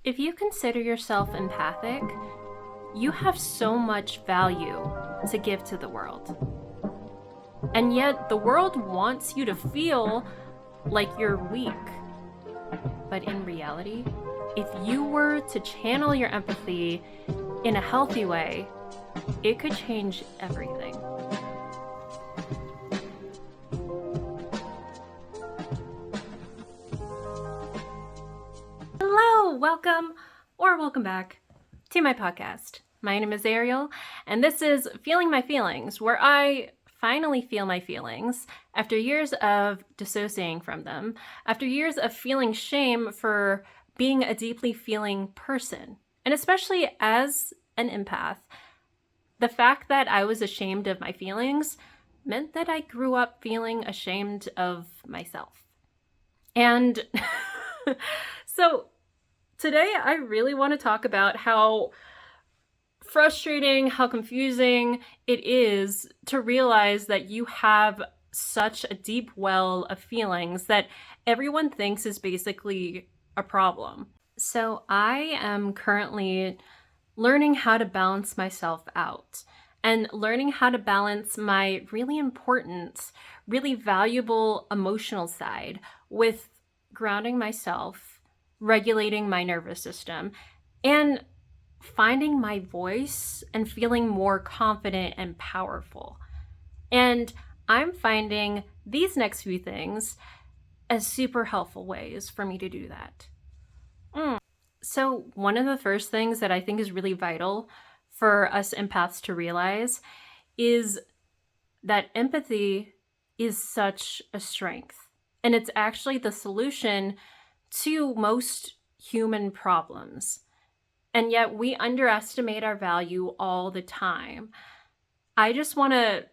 If you consider yourself empathic, you have so much value to give to the world. And yet, the world wants you to feel like you're weak. But in reality, if you were to channel your empathy in a healthy way, it could change everything. Hello, welcome back to my podcast. My name is Ariel, and this is Feeling My Feelings, where I finally feel my feelings after years of dissociating from them, after years of feeling shame for being a deeply feeling person. And especially as an empath, the fact that I was ashamed of my feelings meant that I grew up feeling ashamed of myself. And so today I really want to talk about how frustrating, how confusing it is to realize that you have such a deep well of feelings that everyone thinks is basically a problem. So I am currently learning how to balance myself out and learning how to balance my really important, really valuable emotional side with grounding myself, regulating my nervous system, and finding my voice and feeling more confident and powerful. And I'm finding these next few things as super helpful ways for me to do that. So one of the first things that I think is really vital for us empaths to realize is that empathy is such a strength. And it's actually the solution to most human problems. And yet we underestimate our value all the time. I just want to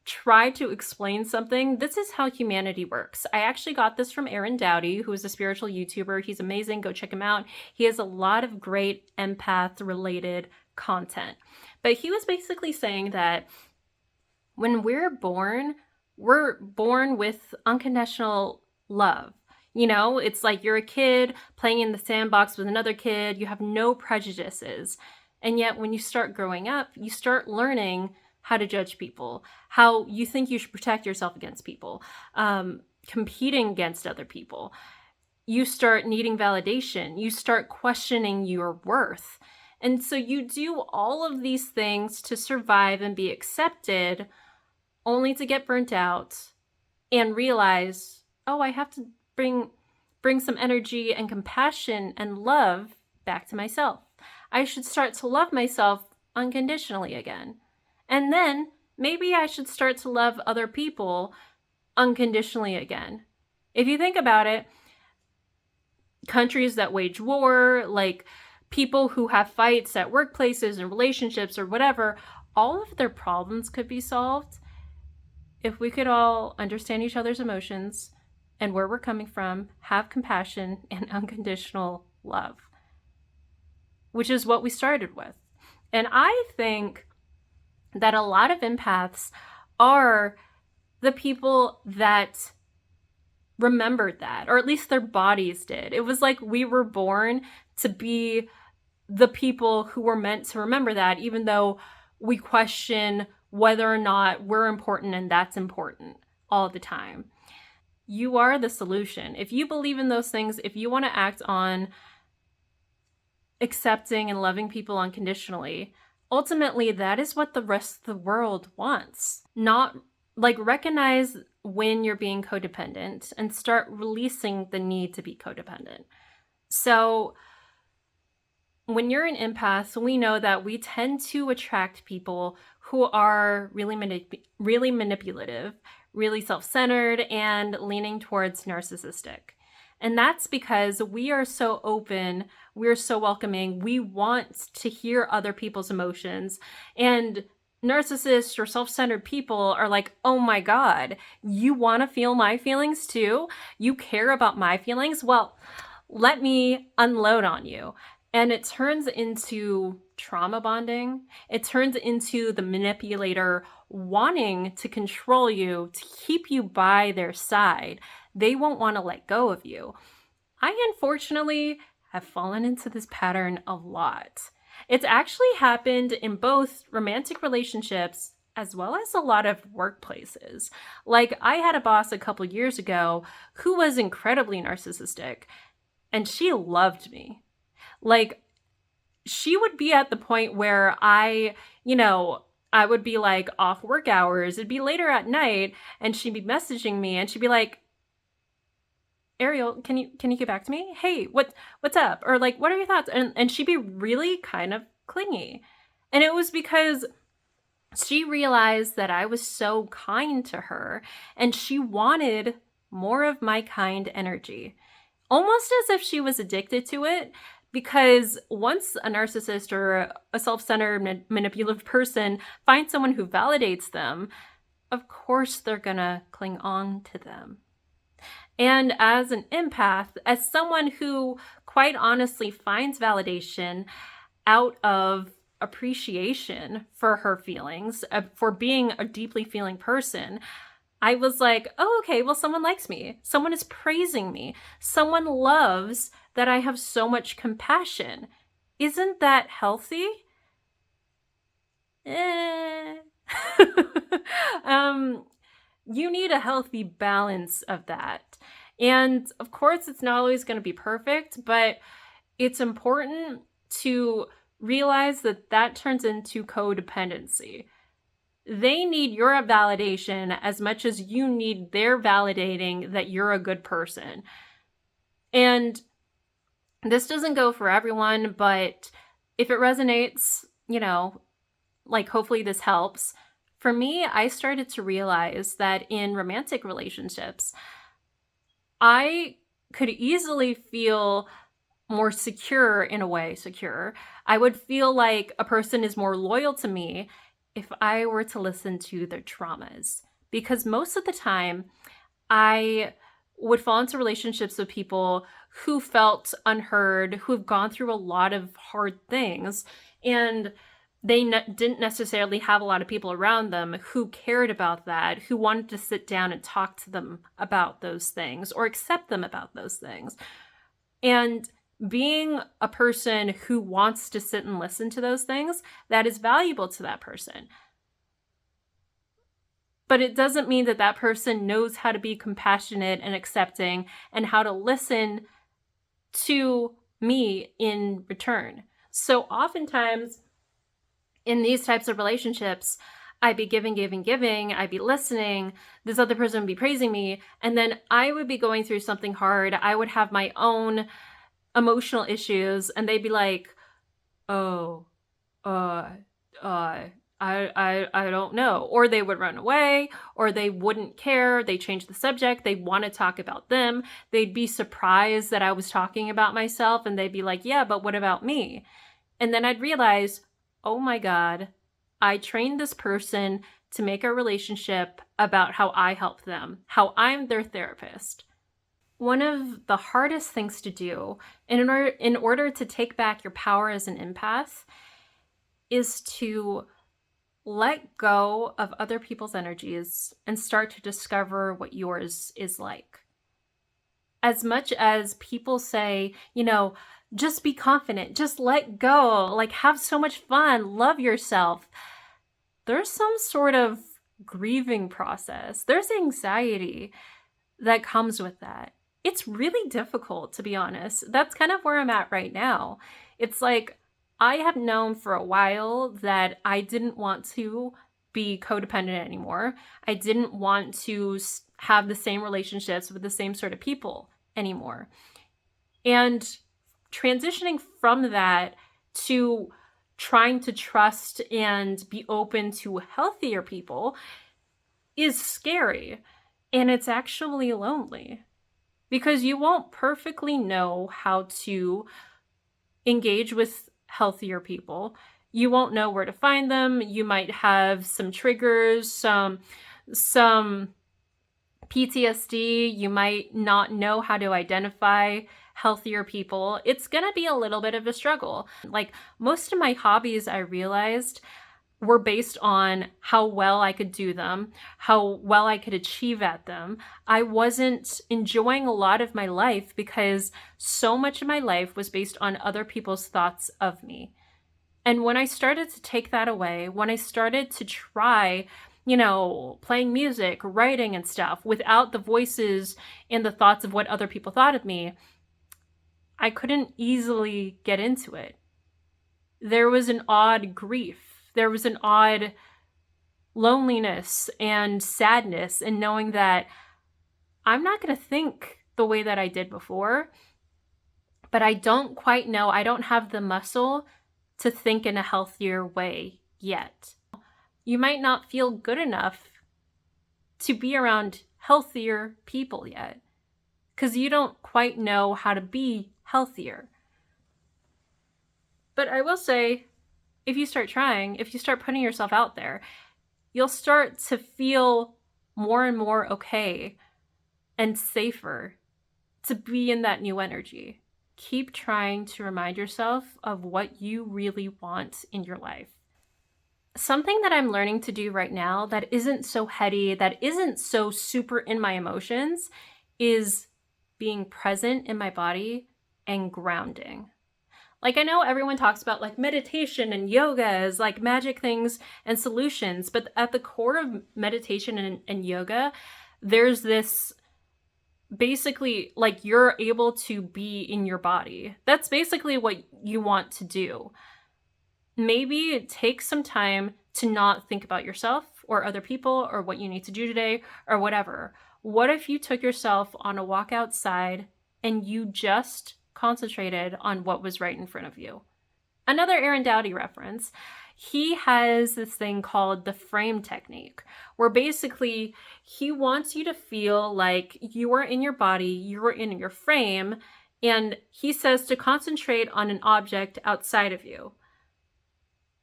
try to explain something. This is how humanity works. I actually got this from Aaron Dowdy, who is a spiritual YouTuber. He's amazing. Go check him out. He has a lot of great empath related content. But he was basically saying that when we're born with unconditional love. You know, it's like you're a kid playing in the sandbox with another kid. You have no prejudices. And yet when you start growing up, you start learning how to judge people, how you think you should protect yourself against people, competing against other people. You start needing validation. You start questioning your worth. And so you do all of these things to survive and be accepted, only to get burnt out and realize, oh, I have to bring some energy and compassion and love back to myself. I should start to love myself unconditionally again. And then maybe I should start to love other people unconditionally again. If you think about it, countries that wage war, like people who have fights at workplaces and relationships or whatever, all of their problems could be solved if we could all understand each other's emotions and where we're coming from, have compassion and unconditional love, which is what we started with. And I think that a lot of empaths are the people that remembered that, or at least their bodies did. It was like we were born to be the people who were meant to remember that, even though we question whether or not we're important and that's important all the time. You are the solution. If you believe in those things, if you want to act on accepting and loving people unconditionally, ultimately that is what the rest of the world wants. Not recognize when you're being codependent and start releasing the need to be codependent. So when you're an empath, we know that we tend to attract people who are really manipulative, really self-centered, and leaning towards narcissistic. And that's because we are so open, we're so welcoming, we want to hear other people's emotions. And narcissists or self-centered people are like, oh my God, you want to feel my feelings too? You care about my feelings? Well, let me unload on you. And it turns into trauma bonding. It turns into the manipulator wanting to control you, to keep you by their side. They won't want to let go of you. I unfortunately have fallen into this pattern a lot. It's actually happened in both romantic relationships as well as a lot of workplaces. Like, I had a boss a couple years ago who was incredibly narcissistic, and she loved me. Like, she would be at the point where I would be like off work hours. It'd be later at night, and she'd be messaging me, and she'd be like, Ariel, can you get back to me? Hey, what's up? Or like, what are your thoughts? And she'd be really kind of clingy. And it was because she realized that I was so kind to her, and she wanted more of my kind energy. Almost as if she was addicted to it, because once a narcissist or a self-centered manipulative person finds someone who validates them, of course they're gonna cling on to them. And as an empath, as someone who quite honestly finds validation out of appreciation for her feelings, for being a deeply feeling person, I was like, oh, okay, well, someone likes me. Someone is praising me. Someone loves that I have so much compassion. Isn't that healthy? You need a healthy balance of that. And of course, it's not always going to be perfect, but it's important to realize that that turns into codependency. They need your validation as much as you need their validating that you're a good person. And this doesn't go for everyone, but if it resonates, like hopefully this helps. For me, I started to realize that in romantic relationships, I could easily feel more secure in a way, secure. I would feel like a person is more loyal to me if I were to listen to their traumas. Because most of the time, I would fall into relationships with people who felt unheard, who have gone through a lot of hard things, and they didn't necessarily have a lot of people around them who cared about that, who wanted to sit down and talk to them about those things or accept them about those things. And being a person who wants to sit and listen to those things, that is valuable to that person. But it doesn't mean that that person knows how to be compassionate and accepting and how to listen to me in return. So oftentimes in these types of relationships, I'd be giving, I'd be listening, this other person would be praising me, and then I would be going through something hard. I would have my own emotional issues, and they'd be like, oh, I don't know. Or they would run away, or they wouldn't care. They change the subject. They want to talk about them. They'd be surprised that I was talking about myself, and they'd be like, yeah, but what about me? And then I'd realize, oh my God, I trained this person to make a relationship about how I help them, how I'm their therapist. One of the hardest things to do in order to take back your power as an empath is to let go of other people's energies and start to discover what yours is like. As much as people say, just be confident, just let go, like have so much fun, love yourself, there's some sort of grieving process. There's anxiety that comes with that. It's really difficult, to be honest. That's kind of where I'm at right now. It's like, I have known for a while that I didn't want to be codependent anymore. I didn't want to have the same relationships with the same sort of people anymore. And transitioning from that to trying to trust and be open to healthier people is scary. And it's actually lonely because you won't perfectly know how to engage with healthier people. You won't know where to find them. You might have some triggers, some PTSD. You might not know how to identify healthier people. It's going to be a little bit of a struggle. Like most of my hobbies, I realized were based on how well I could do them, how well I could achieve at them. I wasn't enjoying a lot of my life because so much of my life was based on other people's thoughts of me. And when I started to take that away, when I started to try, playing music, writing and stuff without the voices and the thoughts of what other people thought of me, I couldn't easily get into it. There was an odd grief. There was an odd loneliness and sadness in knowing that I'm not going to think the way that I did before, but I don't quite know. I don't have the muscle to think in a healthier way yet. You might not feel good enough to be around healthier people yet because you don't quite know how to be healthier. But I will say, if you start trying, if you start putting yourself out there, you'll start to feel more and more okay and safer to be in that new energy. Keep trying to remind yourself of what you really want in your life. Something that I'm learning to do right now that isn't so heady, that isn't so super in my emotions, is being present in my body and grounding. Like, I know everyone talks about like meditation and yoga as like magic things and solutions, but at the core of meditation and yoga, there's this basically like you're able to be in your body. That's basically what you want to do. Maybe take some time to not think about yourself or other people or what you need to do today or whatever. What if you took yourself on a walk outside and you just concentrated on what was right in front of you? Another Aaron Doughty reference, he has this thing called the frame technique, where basically he wants you to feel like you are in your body, you are in your frame, and he says to concentrate on an object outside of you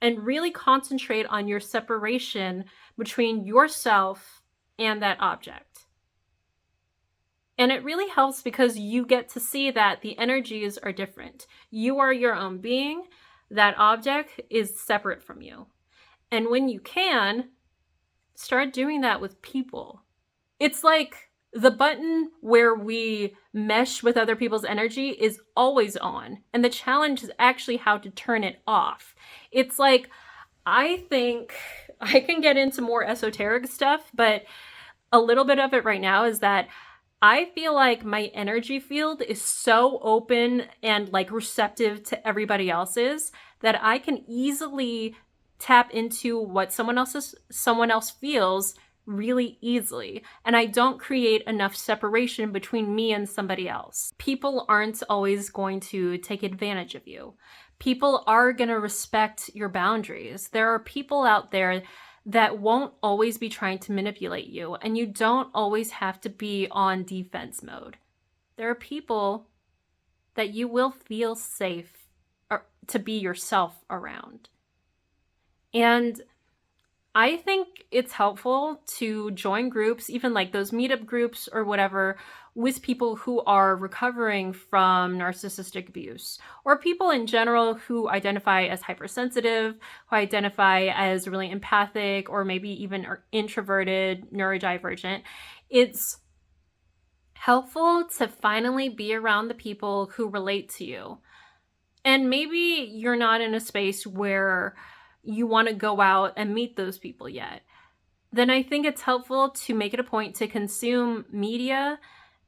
and really concentrate on your separation between yourself and that object. And it really helps because you get to see that the energies are different. You are your own being. That object is separate from you. And when you can, start doing that with people. It's like the button where we mesh with other people's energy is always on. And the challenge is actually how to turn it off. It's like, I think I can get into more esoteric stuff, but a little bit of it right now is that I feel like my energy field is so open and like receptive to everybody else's that I can easily tap into what someone else feels really easily. And I don't create enough separation between me and somebody else. People aren't always going to take advantage of you. People are going to respect your boundaries. There are people out there that won't always be trying to manipulate you, and you don't always have to be on defense mode. There are people that you will feel safe to be yourself around. And I think it's helpful to join groups, even like those meetup groups or whatever, with people who are recovering from narcissistic abuse, or people in general who identify as hypersensitive, who identify as really empathic, or maybe even are introverted, neurodivergent. It's helpful to finally be around the people who relate to you. And maybe you're not in a space where you want to go out and meet those people yet. Then I think it's helpful to make it a point to consume media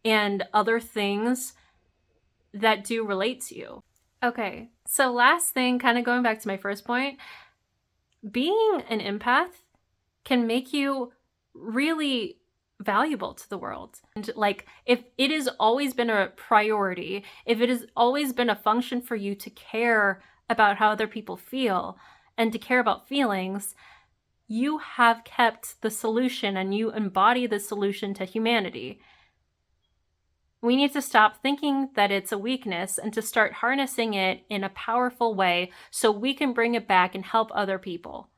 and other things that do relate to you. Okay, so last thing, kind of going back to my first point, being an empath can make you really valuable to the world. And like, if it has always been a priority, if it has always been a function for you to care about how other people feel and to care about feelings, you have kept the solution and you embody the solution to humanity. We need to stop thinking that it's a weakness and to start harnessing it in a powerful way so we can bring it back and help other people.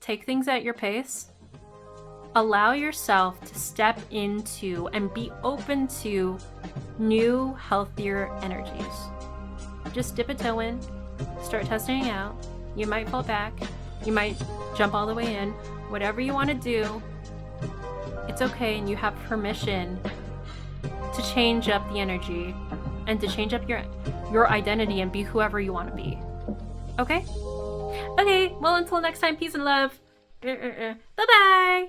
Take things at your pace. Allow yourself to step into and be open to new, healthier energies. Just dip a toe in, start testing it out, You might fall back. You might jump all the way in. Whatever you want to do, it's okay, and you have permission to change up the energy and to change up your identity and be whoever you want to be. Okay? Okay, well, until next time, peace and love. Bye-bye!